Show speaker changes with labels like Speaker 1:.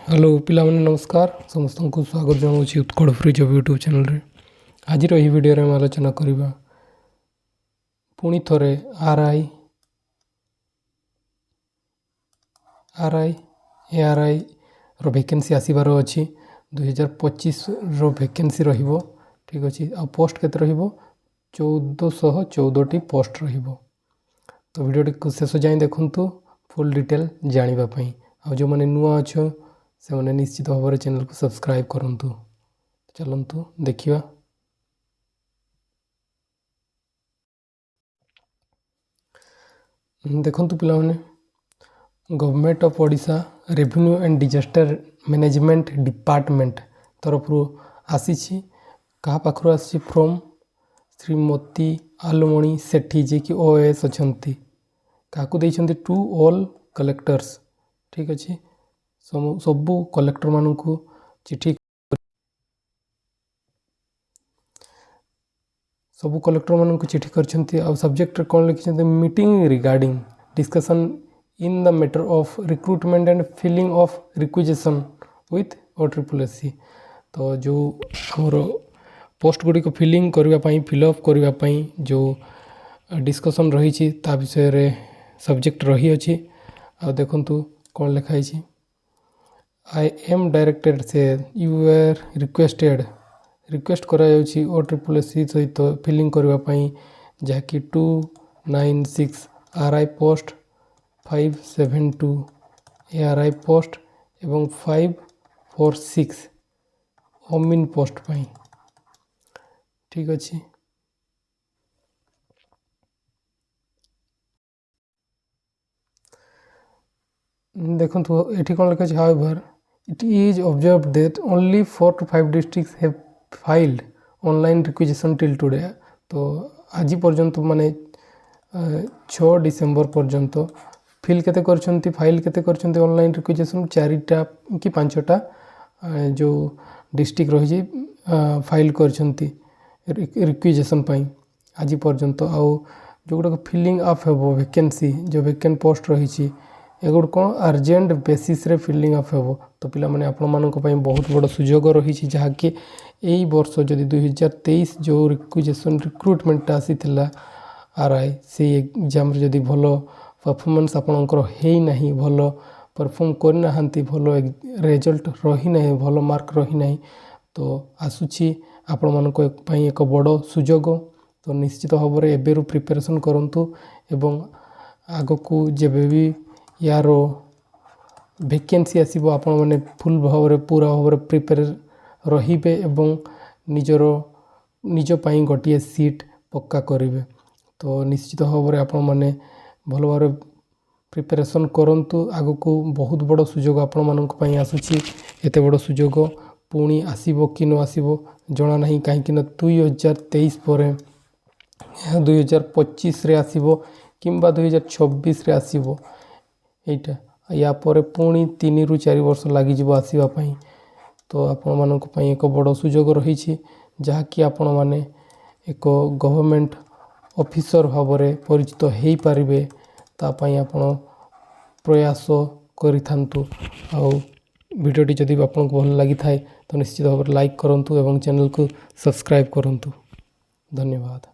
Speaker 1: Hello पिला माने नमस्कार समस्त को स्वागत जनाऊँ Utkal free job YouTube channel रे। आज यही वीडियो में आलोचना करवा पुणी थरे आरआई एआरआई रो वैकेंसी आसबार अच्छी 2025 रो वैकेंसी रहिबो। ठीक अच्छे आ पोस्ट केते रहिबो 1414 पोस्ट रहिबो। तो वीडियो को शेष जाए देखु फुल डिटेल जानापी आ जो मैंने नुआ अच्छे से मैंने निश्चित भाव में चैनल को सब्सक्राइब करंतु। चलंतु देखिवा। देखंतु पिला माने government of Odisha revenue and disaster management department तरफ आसी क्या पाखर आसी फ्रॉम श्रीमती आलमणि सेठी जे कि ओएस अच्छी क्या टू ऑल कलेक्टर्स। ठीक अच्छे सबू कलेक्टर मान को चिठी सबू कलेक्टर मान को चिठी कर सब्जेक्ट कौन लिखी meeting regarding discussion in the matter of recruitment and filling of requisition with OSSC। तो जो हमर पोस्ट गुड़ी को फिलिंग करने फिलअप करने जो डिस्कशन रही ता विषय रे सब्जेक्ट रही अच्छी। आ देखंतु कौन लिखाई I am directed से you were रिक्वेस्ट करा OSSC सहित फिलिंग करने जहाँकि 296 RI पोस्ट 572 ARI पोस्ट एवं 546 ओमिन पोस्ट पाई। ठीक अच्छे देखो ये कौन लिखा however it is observed that only 4 to 5 districts have filed online requisition till today. तो आज पर्यंत माने 6 डिसेम्बर पर्यंत फिल केते करछंती फाइल केते करछंती ऑनलाइन रिक्विजिशन 4टा कि 5टा जो डिस्ट्रिक्ट रही फाइल करछंती रिक्विजिशन पाई आज पर्यंत। आउ जो गुडा फिलिंग अप हेबो वैकेंसी जो वैकेंट पोस्ट रही एगुड़ कौन अर्जेंट बेसिस रे फिलिंग अप हेबो। तो पिला माने आपण मानक पई बहुत बड़ सुजोग रही जहाँकि यही वर्ष जदि 2023 जो रिक्विजिशन रिक्रुटमेंट आसीथिला आरआई से एग्जाम जदि भल परफॉर्मेंस आपणकर है ना भल परफॉर्म करना भल रिजल्ट रही ना भल मार्क रही ना तो आसुची आपण मानक पई एक बड़ सुजोग। तो निश्चित भाव में एबेरु प्रिपरेशन करंतु एवं आगकू जेबे भी यार वैकेंसी आसीबो आपण माने फुल भाव में पूरा भाव में प्रिपेयर रहिबे एवं निज पाई गोटे सीट पक्का करेंगे। तो निश्चित भाव में आपण माने भल भाव प्रिपरेशन करंतु आगकू बहुत बड़ सुजोग आपण मानक पई आसुची। एते बड़ सुजोग पुणी आसीबो कि न आसीबो जणा नहीं कहीं 2023 पर 2025 रे आसीबो किंबा 2026 रे आसीबो एटा या पर पुणी 3 ରୁ 4 वर्ष लगी आसवा। तो आपण मानक पई एक बड़ सुजोग रही जहाँकि आपण माने एक गवर्नमेंट ऑफिसर भाव में परिचित हो पारे तापाई आपण प्रयास करिथांतु। आउ वीडियोटी जदि आपको भल लगी थाए तो निश्चित भाव में लाइक करंतु एवं चैनल को सब्सक्राइब करंतु। धन्यवाद।